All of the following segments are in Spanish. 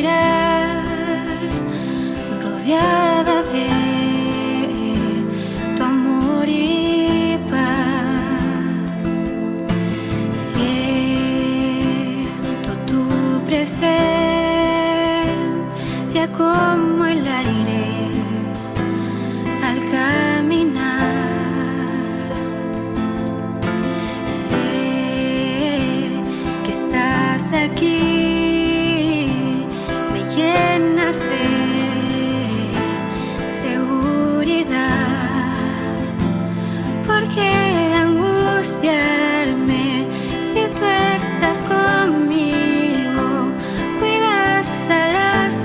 respirar, rodeada de tu amor y paz. Siento tu presencia como el aire al caminar. Sé que estás aquí, me llenas de seguridad. ¿Por qué angustiarme si tú estás conmigo? Cuidas a las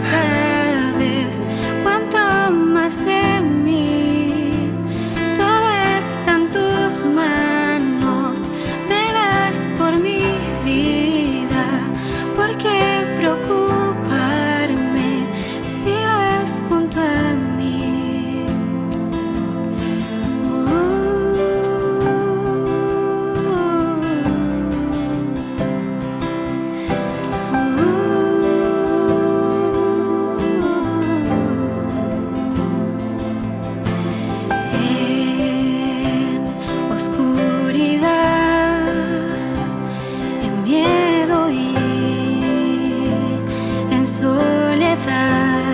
aves, cuanto más de mí. Todo está en tus manos, velas por mi vida. ¿Por qué preocuparme si vas junto a mí? En oscuridad, en miedo y en soledad,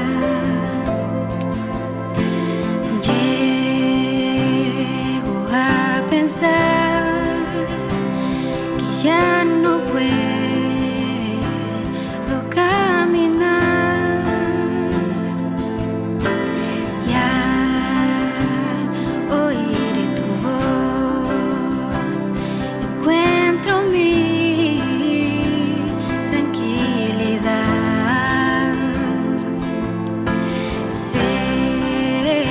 llego a pensar que ya no puedo caminar. Y al oír tu voz encuentro mi tranquilidad. Sé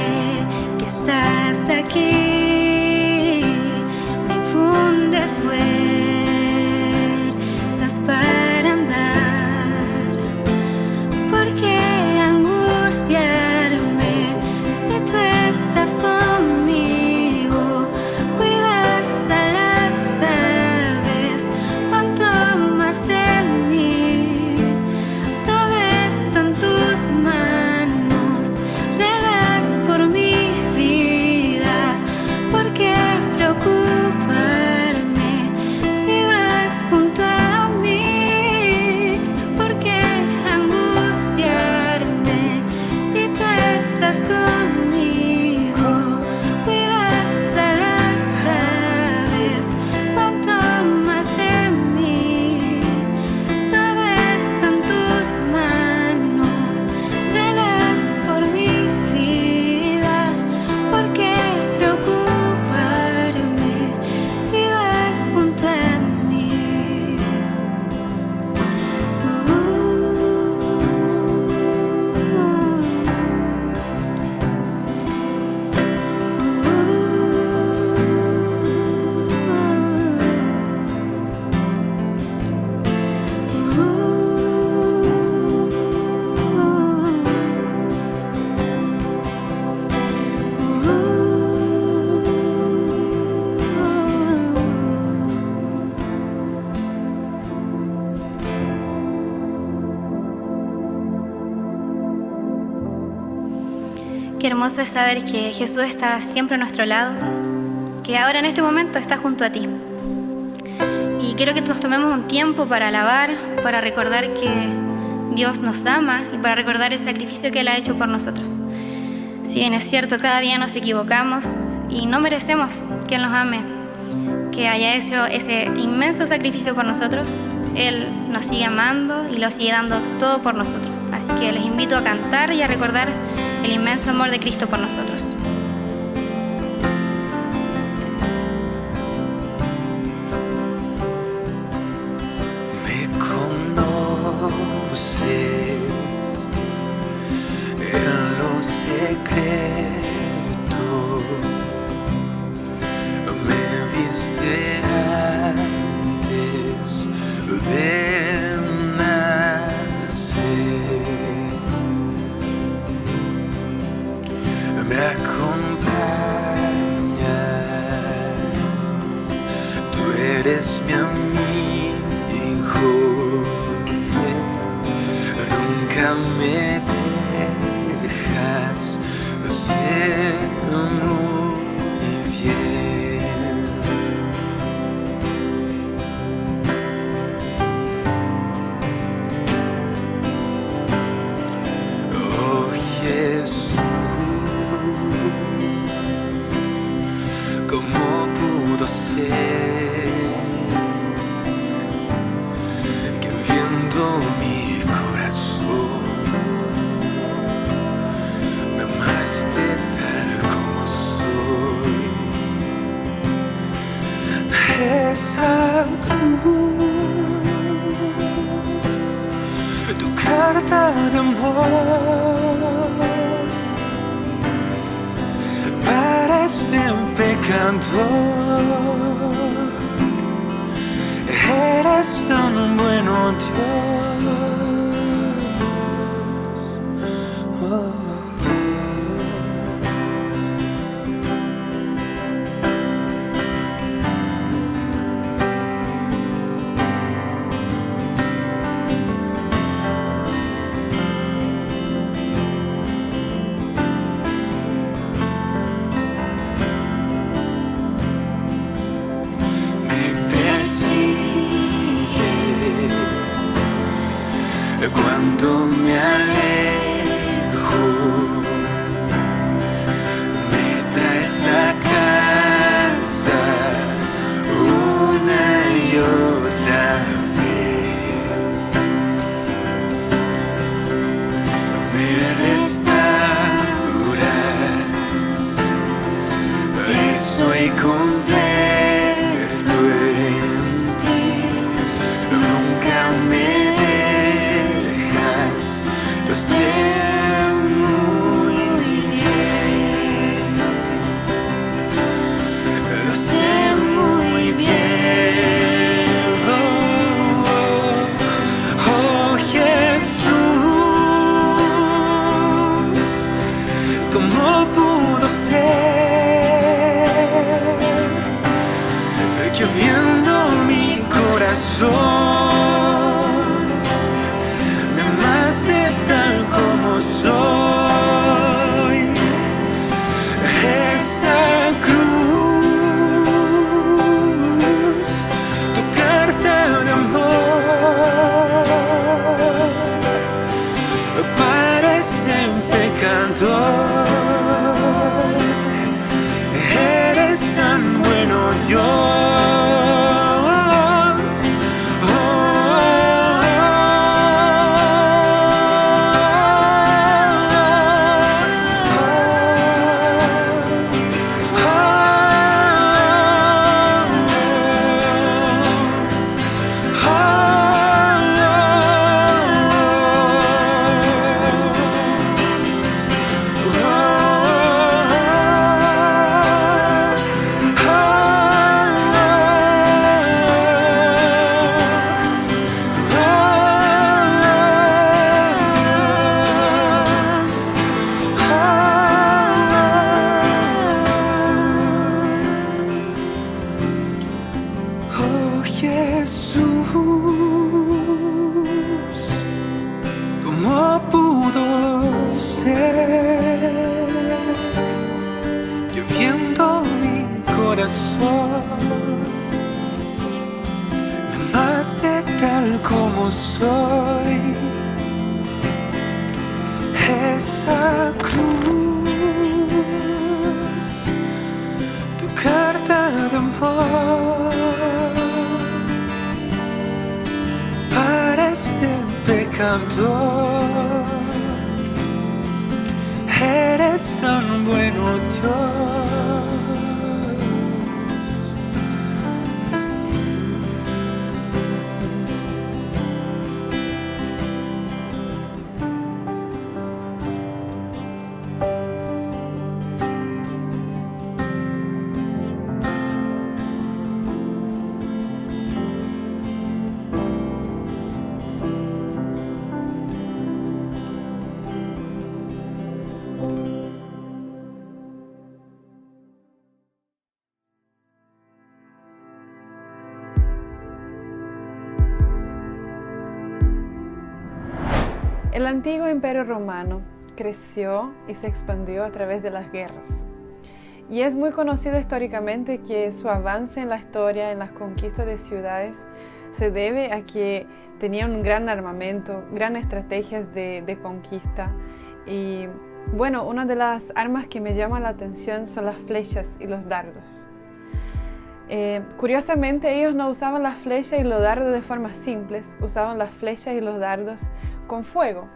que estás aquí, me infundes fuerzas para andar. ¿Por qué angustiarme si tú estás conmigo? Cuidas a las aves, cuanto más de mí. Todo está en tus manos, velas por mi vida. ¿Por qué preocuparme si vas junto a mí? ¿Por qué angustiarme si tú estás conmigo? Cuidas a las aves, cuanto más de mí. Todo está en tus manos, velas por mi vida. ¿Por qué preocuparme si vas junto a mí? Qué hermoso es saber que Jesús está siempre a nuestro lado, que ahora en este momento está junto a ti. Y quiero que nos tomemos un tiempo para alabar, para recordar que Dios nos ama y para recordar el sacrificio que Él ha hecho por nosotros. Si bien es cierto, cada día nos equivocamos y no merecemos que Él nos ame, que haya hecho ese inmenso sacrificio por nosotros, Él nos sigue amando y lo sigue dando todo por nosotros. Así que les invito a cantar y a recordar el inmenso amor de Cristo por nosotros. Me conoces en lo secreto, me viste antes de nacer. Me acompañas, tú eres mi amigo fiel, nunca me dejas, lo sé muy bien. Oh Jesús, ¿cómo pudo ser que viendo mi corazón me amaste tal como soy? Esa cruz, tu carta de amor para este pecador. Eres tan bueno, Dios. Oh. Cuando me alejo, me traes a casa una y otra vez. Me restauras, estoy completo en ti. Nunca me lo sé muy bien, lo sé muy bien. Oh Jesús, ¿cómo pudo ser que viendo mi corazón me amaste tal como soy? Esa cruz, tu carta de amor para este pecador. Eres tan bueno, Dios. Jesús, ¿cómo pudo ser que viendo mi corazón me amaste tal como soy? Esa cruz, tu carta de amor para este pecador. Eres tan bueno, Dios. El antiguo imperio romano creció y se expandió a través de las guerras. Y es muy conocido históricamente que su avance en la historia, en las conquistas de ciudades, se debe a que tenían un gran armamento, grandes estrategias de conquista. Y bueno, una de las armas que me llama la atención son las flechas y los dardos. Curiosamente, ellos no usaban las flechas y los dardos de forma simples, usaban las flechas y los dardos con fuego.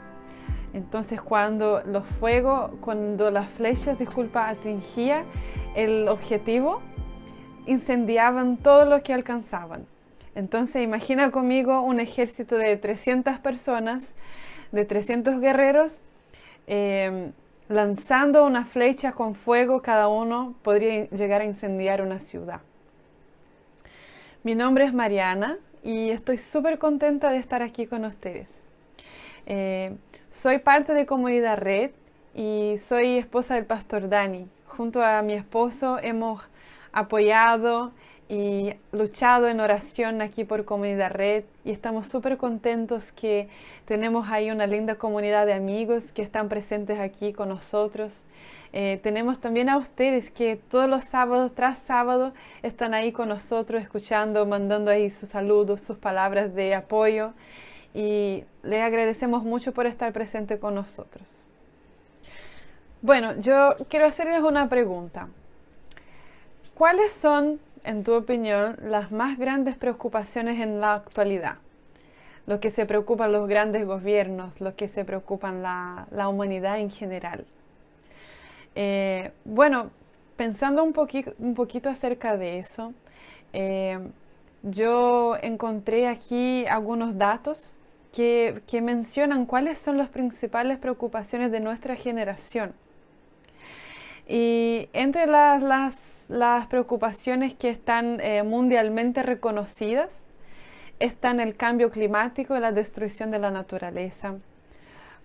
Entonces, cuando las flechas, atingían el objetivo, incendiaban todo lo que alcanzaban. Entonces, imagina conmigo un ejército de 300 personas, de 300 guerreros, lanzando una flecha con fuego, cada uno podría llegar a incendiar una ciudad. Mi nombre es Mariana y estoy súper contenta de estar aquí con ustedes. Soy parte de Comunidad Red y soy esposa del pastor Dani. Junto a mi esposo hemos apoyado y luchado en oración aquí por Comunidad Red y estamos súper contentos que tenemos ahí una linda comunidad de amigos que están presentes aquí con nosotros. Tenemos también a ustedes que todos los sábados tras sábado están ahí con nosotros escuchando, mandando ahí sus saludos, sus palabras de apoyo y les agradecemos mucho por estar presente con nosotros. Bueno, yo quiero hacerles una pregunta. ¿Cuáles son, en tu opinión, las más grandes preocupaciones en la actualidad? Lo que se preocupan los grandes gobiernos, lo que se preocupan la humanidad en general. Bueno, pensando un poquito acerca de eso, yo encontré aquí algunos datos que mencionan cuáles son las principales preocupaciones de nuestra generación. Y entre las preocupaciones que están mundialmente reconocidas están el cambio climático y la destrucción de la naturaleza,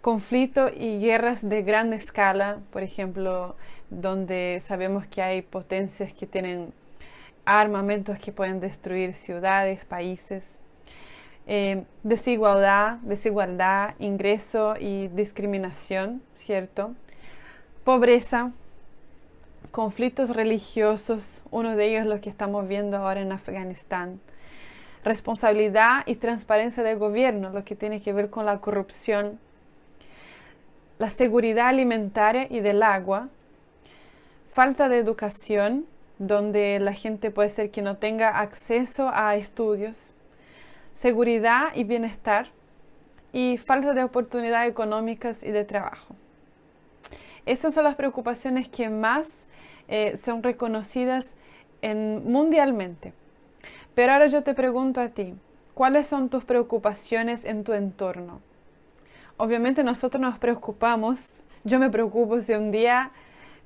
conflictos y guerras de gran escala, por ejemplo, donde sabemos que hay potencias que tienen armamentos que pueden destruir ciudades, países, desigualdad, ingreso y discriminación, ¿cierto? Pobreza, conflictos religiosos, uno de ellos lo que estamos viendo ahora en Afganistán. Responsabilidad y transparencia del gobierno, lo que tiene que ver con la corrupción. La seguridad alimentaria y del agua. Falta de educación, donde la gente puede ser que no tenga acceso a estudios. Seguridad y bienestar. Y falta de oportunidades económicas y de trabajo. Esas son las preocupaciones que más son reconocidas mundialmente. Pero ahora yo te pregunto a ti, ¿cuáles son tus preocupaciones en tu entorno? Obviamente nosotros nos preocupamos. Yo me preocupo si un día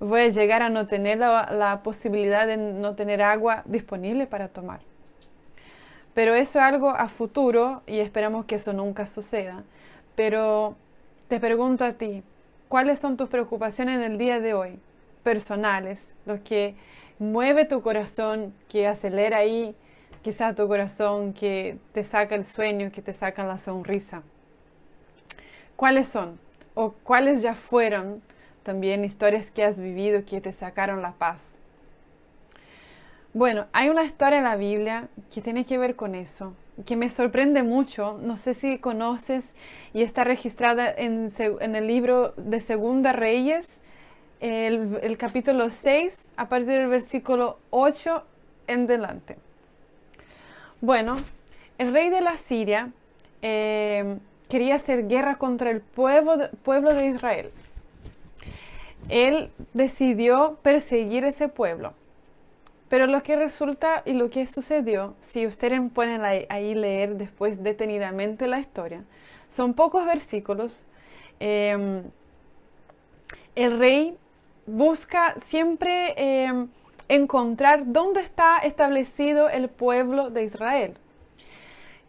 voy a llegar a no tener la posibilidad de no tener agua disponible para tomar. Pero eso es algo a futuro y esperamos que eso nunca suceda. Pero te pregunto a ti, ¿cuáles son tus preocupaciones en el día de hoy? Personales, lo que mueve tu corazón, que acelera ahí quizá tu corazón, que te saca el sueño, que te saca la sonrisa. ¿Cuáles son? O cuáles ya fueron también historias que has vivido que te sacaron la paz. Bueno, hay una historia en la Biblia que tiene que ver con eso, que me sorprende mucho. No sé si conoces y está registrada en el libro de Segunda Reyes, el capítulo 6, a partir del versículo 8 en adelante. Bueno, el rey de la Siria quería hacer guerra contra el pueblo de Israel. Él decidió perseguir ese pueblo. Pero lo que resulta y lo que sucedió, si ustedes pueden ahí leer después detenidamente la historia, son pocos versículos. El rey busca siempre encontrar dónde está establecido el pueblo de Israel.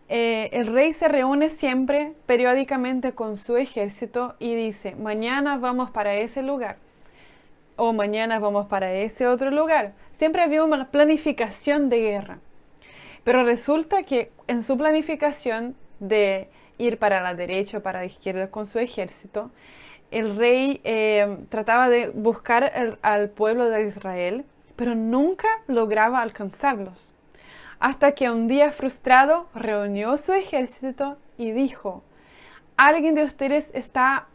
El rey se reúne siempre, periódicamente con su ejército y dice, mañana vamos para ese lugar. O mañana vamos para ese otro lugar. Siempre había una planificación de guerra. Pero resulta que en su planificación de ir para la derecha o para la izquierda con su ejército, el rey trataba de buscar al pueblo de Israel, pero nunca lograba alcanzarlos. Hasta que un día frustrado reunió su ejército y dijo: alguien de ustedes está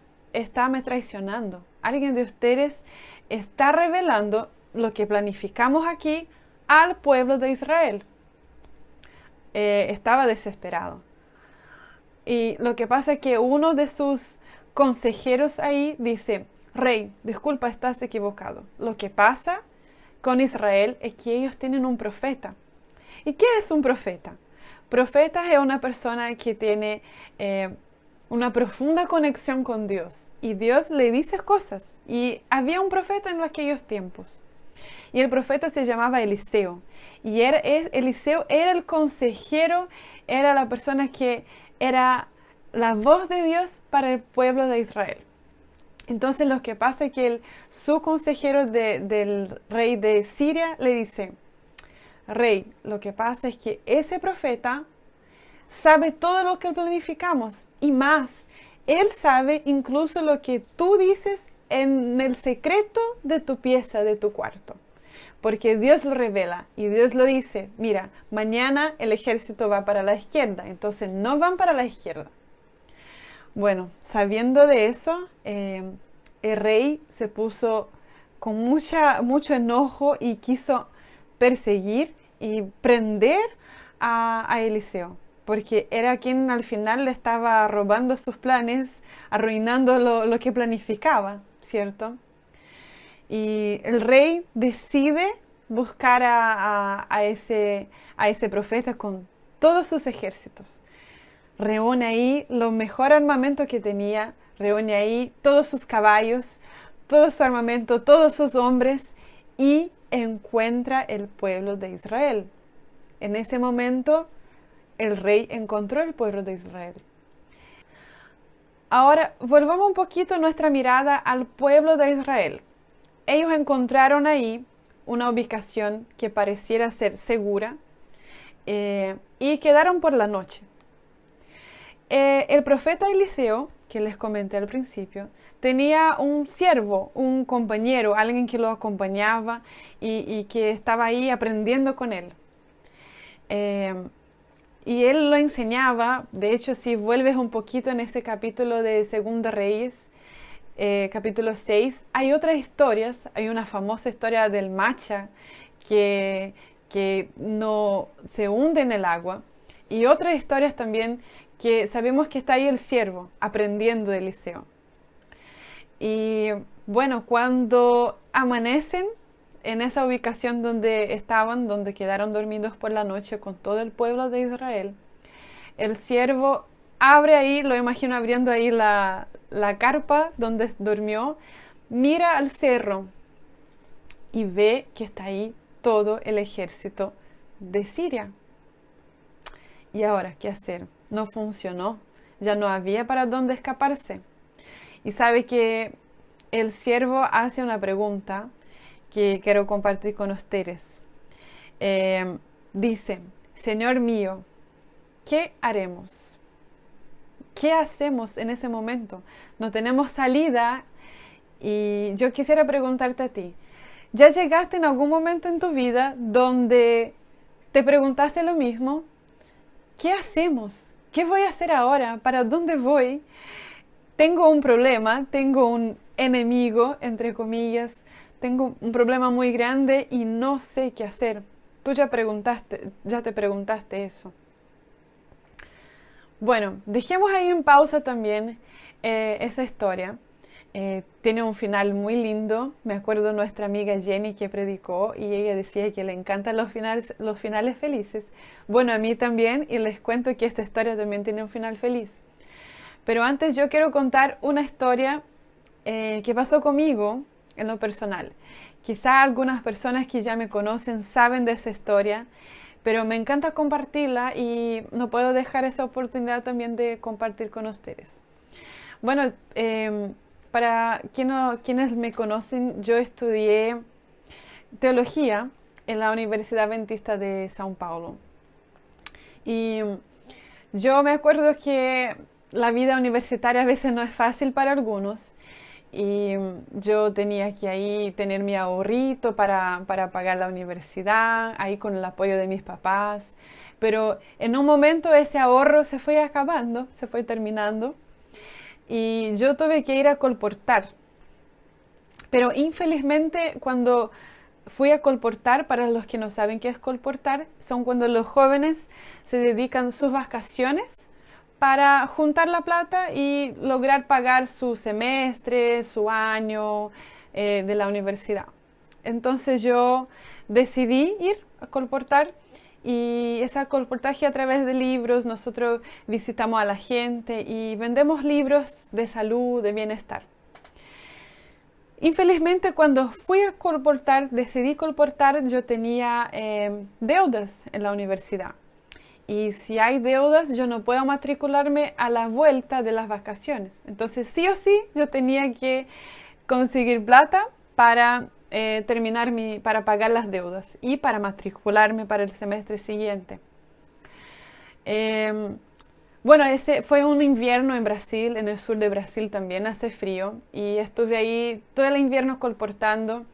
me traicionando. Alguien de ustedes está revelando lo que planificamos aquí al pueblo de Israel. Estaba desesperado. Y lo que pasa es que uno de sus consejeros ahí dice: rey, disculpa, estás equivocado. Lo que pasa con Israel es que ellos tienen un profeta. ¿Y qué es un profeta? Profeta es una persona que tiene una profunda conexión con Dios. Y Dios le dice cosas. Y había un profeta en aquellos tiempos. Y el profeta se llamaba Eliseo. Y Eliseo era el consejero, era la persona que era la voz de Dios para el pueblo de Israel. Entonces lo que pasa es que su consejero del rey de Siria le dice: rey, lo que pasa es que ese profeta sabe todo lo que planificamos y más. Él sabe incluso lo que tú dices en el secreto de tu pieza, de tu cuarto. Porque Dios lo revela y Dios lo dice: mira, mañana el ejército va para la izquierda, entonces no van para la izquierda. Bueno, sabiendo de eso, el rey se puso con mucho enojo y quiso perseguir y prender a Eliseo, porque era quien al final le estaba robando sus planes, arruinando lo que planificaba, ¿cierto? Y el rey decide buscar a ese profeta con todos sus ejércitos. Reúne ahí lo mejor armamento que tenía, reúne ahí todos sus caballos, todo su armamento, todos sus hombres y encuentra el pueblo de Israel. En ese momento, el rey encontró el pueblo de Israel. Ahora, volvamos un poquito nuestra mirada al pueblo de Israel. Ellos encontraron ahí una ubicación que pareciera ser segura y quedaron por la noche. El profeta Eliseo, que les comenté al principio, tenía un siervo, un compañero, alguien que lo acompañaba y que estaba ahí aprendiendo con él. Y él lo enseñaba. De hecho, si vuelves un poquito en este capítulo de Segunda Reyes, capítulo 6, hay otras historias. Hay una famosa historia del Macha que no se hunde en el agua, y otras historias también que sabemos que está ahí el siervo aprendiendo de Eliseo. Y bueno, cuando amanecen en esa ubicación donde estaban, donde quedaron dormidos por la noche con todo el pueblo de Israel, el siervo abre ahí, lo imagino abriendo ahí la carpa donde durmió, mira al cerro y ve que está ahí todo el ejército de Siria. ¿Y ahora qué hacer? No funcionó, ya no había para dónde escaparse. Y sabe que el siervo hace una pregunta que quiero compartir con ustedes. Dice: Señor mío, ¿qué haremos? ¿Qué hacemos en ese momento? No tenemos salida. Y yo quisiera preguntarte a ti, ¿ya llegaste en algún momento en tu vida donde te preguntaste lo mismo? ¿Qué hacemos? ¿Qué voy a hacer ahora? ¿Para dónde voy? Tengo un problema, tengo un enemigo, entre comillas, tengo un problema muy grande y no sé qué hacer. Tú ya te preguntaste eso. Bueno, dejemos ahí en pausa también esa historia. Tiene un final muy lindo. Me acuerdo de nuestra amiga Jenny que predicó y ella decía que le encantan los finales felices. Bueno, a mí también, y les cuento que esta historia también tiene un final feliz. Pero antes yo quiero contar una historia que pasó conmigo en lo personal. Quizá algunas personas que ya me conocen saben de esa historia, pero me encanta compartirla y no puedo dejar esa oportunidad también de compartir con ustedes. Bueno, para quienes me conocen, yo estudié teología en la Universidad Adventista de São Paulo. Y Yo me acuerdo que la vida universitaria a veces no es fácil para algunos y yo tenía que ahí tener mi ahorrito para pagar la universidad, ahí con el apoyo de mis papás, pero en un momento ese ahorro se fue acabando, se fue terminando y yo tuve que ir a colportar. Pero infelizmente cuando fui a colportar, para los que no saben qué es colportar, son cuando los jóvenes se dedican sus vacaciones para juntar la plata y lograr pagar su semestre, su año de la universidad. Entonces yo decidí ir a colportar y ese colportaje a través de libros, nosotros visitamos a la gente y vendemos libros de salud, de bienestar. Infelizmente, cuando fui a colportar, decidí colportar, yo tenía deudas en la universidad. Y si hay deudas, yo no puedo matricularme a la vuelta de las vacaciones. Entonces, sí o sí, yo tenía que conseguir plata para para pagar las deudas y para matricularme para el semestre siguiente. Bueno, ese fue un invierno en Brasil, en el sur de Brasil también hace frío y estuve ahí todo el invierno colportando.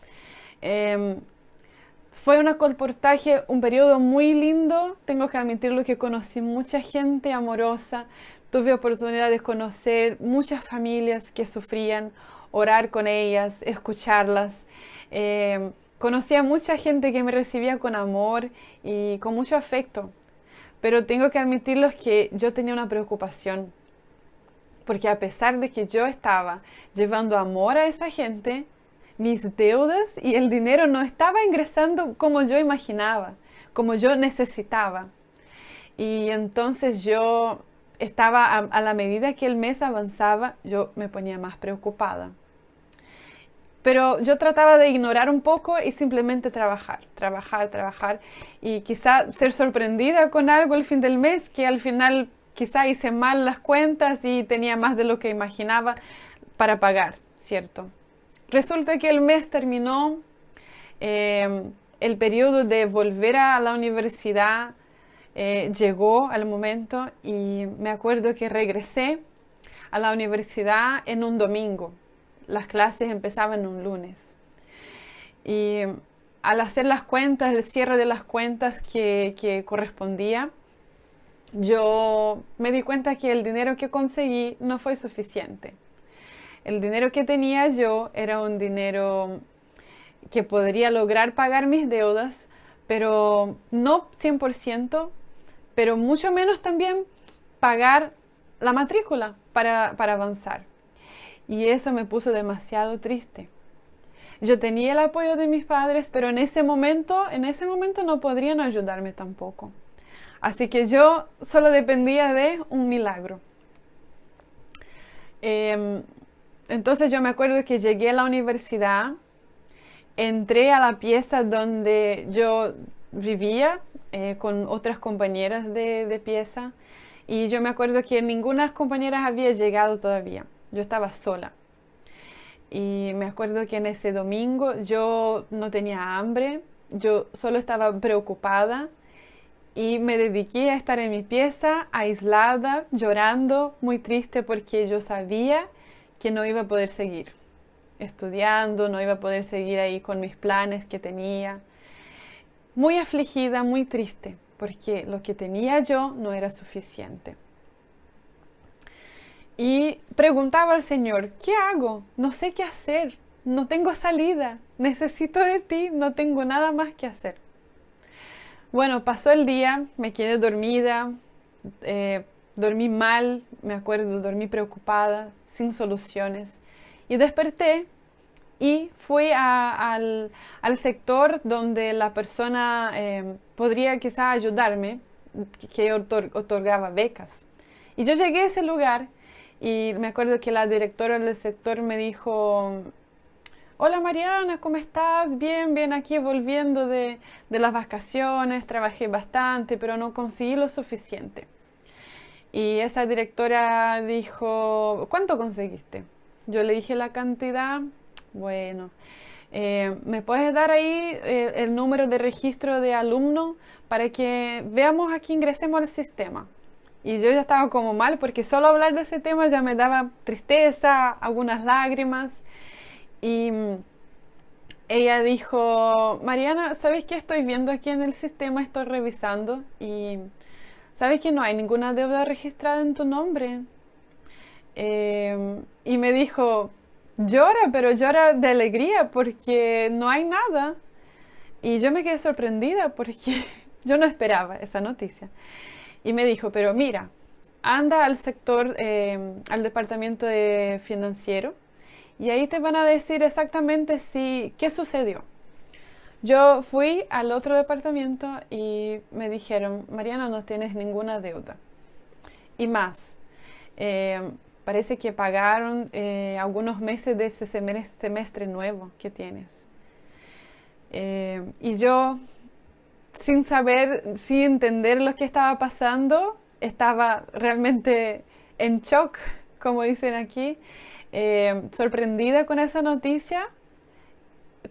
Fue un colportaje, un periodo muy lindo, tengo que admitirlo que conocí mucha gente amorosa, tuve oportunidad de conocer muchas familias que sufrían, orar con ellas, escucharlas. Conocí a mucha gente que me recibía con amor y con mucho afecto. Pero tengo que admitirles que yo tenía una preocupación, porque a pesar de que yo estaba llevando amor a esa gente, mis deudas y el dinero no estaba ingresando como yo imaginaba, como yo necesitaba. Y entonces yo estaba, a la medida que el mes avanzaba, yo me ponía más preocupada. Pero yo trataba de ignorar un poco y simplemente trabajar y quizá ser sorprendida con algo al fin del mes que al final quizá hice mal las cuentas y tenía más de lo que imaginaba para pagar, ¿cierto? Resulta que el mes terminó, el periodo de volver a la universidad llegó al momento y me acuerdo que regresé a la universidad en un domingo. Las clases empezaban un lunes. Y al hacer las cuentas, el cierre de las cuentas que correspondía, yo me di cuenta que el dinero que conseguí no fue suficiente. El dinero que tenía yo era un dinero que podría lograr pagar mis deudas, pero no 100%, pero mucho menos también pagar la matrícula para avanzar. Y eso me puso demasiado triste. Yo tenía el apoyo de mis padres, pero en ese momento no podrían ayudarme tampoco. Así que yo solo dependía de un milagro. Entonces yo me acuerdo que llegué a la universidad, entré a la pieza donde yo vivía con otras compañeras de pieza y yo me acuerdo que ninguna compañera había llegado todavía. Yo estaba sola. Y me acuerdo que en ese domingo yo no tenía hambre, yo solo estaba preocupada y me dediqué a estar en mi pieza, aislada, llorando, muy triste porque yo sabía que no iba a poder seguir estudiando, no iba a poder seguir ahí con mis planes que tenía. Muy afligida, muy triste, porque lo que tenía yo no era suficiente. Y preguntaba al Señor, ¿qué hago? No sé qué hacer, no tengo salida, necesito de ti, no tengo nada más que hacer. Bueno, pasó el día, me quedé dormida, dormí mal, me acuerdo, dormí preocupada, sin soluciones. Y desperté y fui al sector donde la persona podría quizá ayudarme, que otorgaba becas. Y yo llegué a ese lugar y me acuerdo que la directora del sector me dijo, hola Mariana, ¿cómo estás? Bien, aquí volviendo de las vacaciones, trabajé bastante, pero no conseguí lo suficiente. Y esa directora dijo, ¿cuánto conseguiste? Yo le dije la cantidad, bueno, ¿me puedes dar ahí el número de registro de alumno para que veamos aquí, ingresemos al sistema? Y yo ya estaba como mal porque solo hablar de ese tema ya me daba tristeza, algunas lágrimas. Y ella dijo, Mariana, ¿sabes qué estoy viendo aquí en el sistema? Estoy revisando y ¿sabes que no hay ninguna deuda registrada en tu nombre? Y me dijo, llora, pero llora de alegría porque no hay nada. Y yo me quedé sorprendida porque yo no esperaba esa noticia. Y me dijo, pero mira, anda al sector, al departamento de financiero y ahí te van a decir exactamente qué sucedió. Yo fui al otro departamento y me dijeron, Mariana, no tienes ninguna deuda. Y más, parece que pagaron algunos meses de ese semestre nuevo que tienes. Y yo, sin saber, sin entender lo que estaba pasando, estaba realmente en shock, como dicen aquí, sorprendida con esa noticia.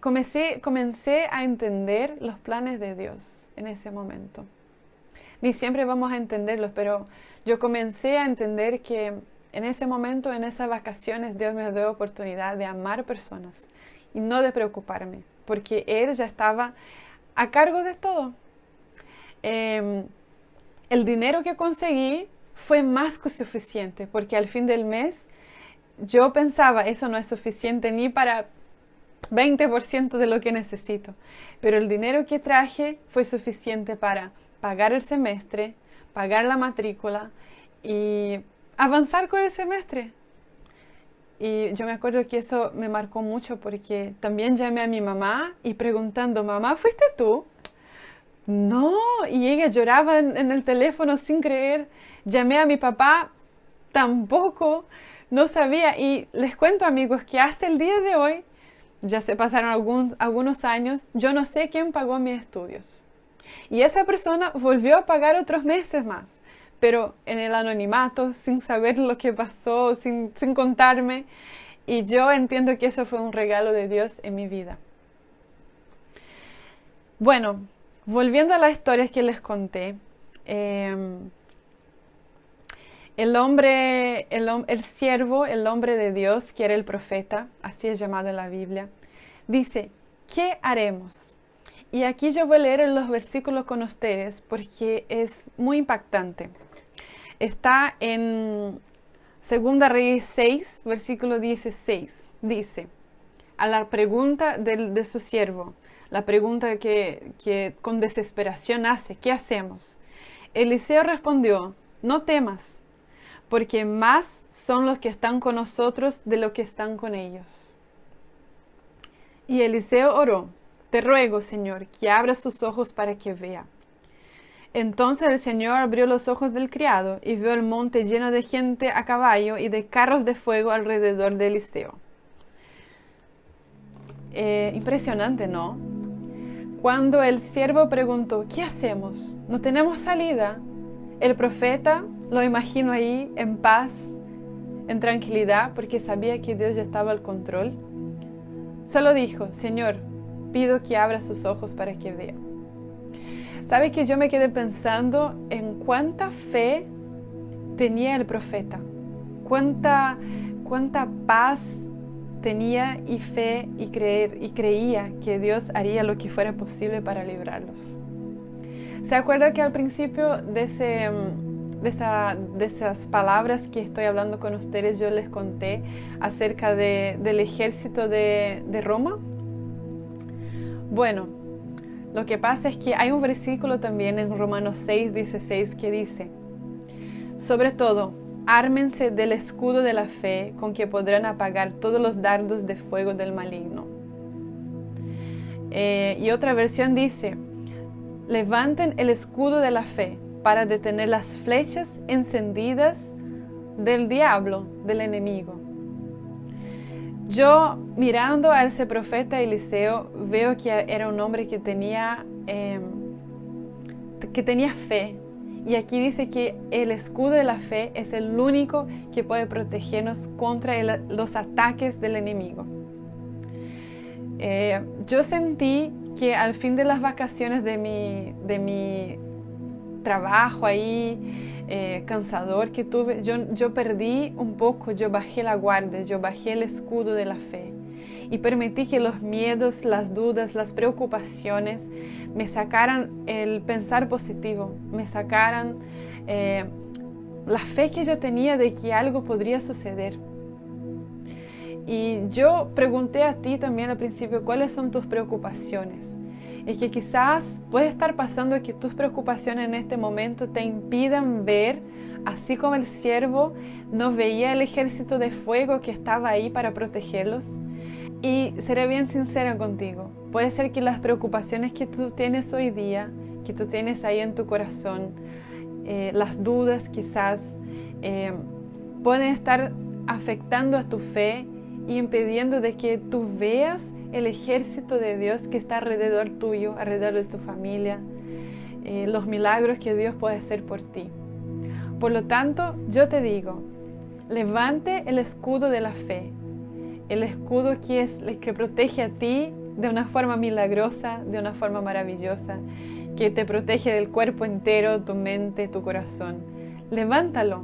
Comencé a entender los planes de Dios en ese momento. Ni siempre vamos a entenderlos, pero yo comencé a entender que en ese momento, en esas vacaciones, Dios me dio oportunidad de amar personas y no de preocuparme, porque Él ya estaba a cargo de todo. El dinero que conseguí fue más que suficiente, porque al fin del mes yo pensaba, eso no es suficiente ni para 20% de lo que necesito, pero el dinero que traje fue suficiente para pagar el semestre, pagar la matrícula y avanzar con el semestre. Y yo me acuerdo que eso me marcó mucho porque también llamé a mi mamá y preguntando, mamá, ¿fuiste tú? No, y ella lloraba en el teléfono sin creer. Llamé a mi papá, tampoco, no sabía. Y les cuento, amigos, que hasta el día de hoy, ya se pasaron algunos años, yo no sé quién pagó mis estudios. Y esa persona volvió a pagar otros meses más, pero en el anonimato, sin saber lo que pasó, sin contarme. Y yo entiendo que eso fue un regalo de Dios en mi vida. Bueno, volviendo a las historias que les conté, el siervo, el hombre de Dios, que era el profeta, así es llamado en la Biblia, dice, ¿qué haremos? Y aquí yo voy a leer los versículos con ustedes porque es muy impactante. Está en 2 Reyes 6, versículo 16. Dice, a la pregunta de su siervo, la pregunta que con desesperación hace, ¿qué hacemos? Eliseo respondió, no temas, porque más son los que están con nosotros de los que están con ellos. Y Eliseo oró, te ruego, Señor, que abra sus ojos para que vea. Entonces el Señor abrió los ojos del criado y vio el monte lleno de gente a caballo y de carros de fuego alrededor de Eliseo. Impresionante, ¿no? Cuando el siervo preguntó, ¿qué hacemos? No tenemos salida. El profeta, lo imagino ahí, en paz, en tranquilidad, porque sabía que Dios ya estaba al control. Solo dijo, Señor, pido que abra sus ojos para que vea. ¿Sabe que yo me quedé pensando en cuánta fe tenía el profeta? Cuánta paz tenía y fe y creía que Dios haría lo que fuera posible para librarlos. ¿Se acuerda que al principio de esas palabras que estoy hablando con ustedes yo les conté acerca del ejército de Roma? Bueno, lo que pasa es que hay un versículo también en Romanos 6:16 que dice, sobre todo, ármense del escudo de la fe con que podrán apagar todos los dardos de fuego del maligno. Y otra versión dice, levanten el escudo de la fe para detener las flechas encendidas del diablo, del enemigo. Yo, mirando a ese profeta Eliseo, veo que era un hombre que tenía fe. Y aquí dice que el escudo de la fe es el único que puede protegernos contra los ataques del enemigo. Yo sentí que al fin de las vacaciones de mi trabajo ahí, cansador que tuve, yo perdí un poco, yo bajé la guardia, yo bajé el escudo de la fe y permití que los miedos, las dudas, las preocupaciones me sacaran el pensar positivo, me sacaran la fe que yo tenía de que algo podría suceder. Y yo pregunté a ti también al principio, ¿cuáles son tus preocupaciones? Y que quizás puede estar pasando que tus preocupaciones en este momento te impidan ver, así como el siervo no veía el ejército de fuego que estaba ahí para protegerlos. Y seré bien sincera contigo, puede ser que las preocupaciones que tú tienes hoy día, que tú tienes ahí en tu corazón, las dudas quizás, pueden estar afectando a tu fe y impidiendo de que tú veas el ejército de Dios que está alrededor tuyo, alrededor de tu familia, los milagros que Dios puede hacer por ti. Por lo tanto, yo te digo, levante el escudo de la fe, el escudo que es el que protege a ti de una forma milagrosa, de una forma maravillosa, que te protege del cuerpo entero, tu mente, tu corazón. Levántalo.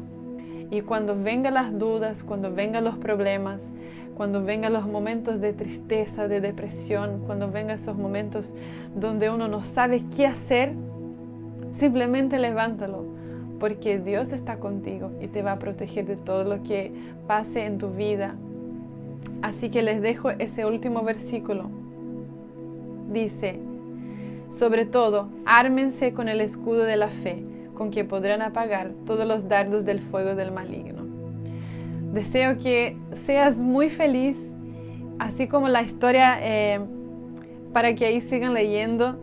Y cuando vengan las dudas, cuando vengan los problemas, cuando vengan los momentos de tristeza, de depresión, cuando vengan esos momentos donde uno no sabe qué hacer, simplemente levántalo, porque Dios está contigo y te va a proteger de todo lo que pase en tu vida. Así que les dejo ese último versículo. Dice, sobre todo, ármense con el escudo de la fe, con que podrán apagar todos los dardos del fuego del maligno. Deseo que seas muy feliz, así como la historia, para que ahí sigan leyendo.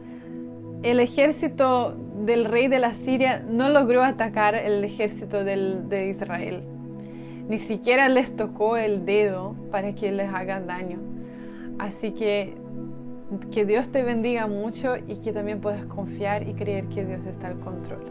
El ejército del rey de la Siria no logró atacar el ejército de Israel. Ni siquiera les tocó el dedo para que les haga daño. Así que Dios te bendiga mucho y que también puedas confiar y creer que Dios está al control.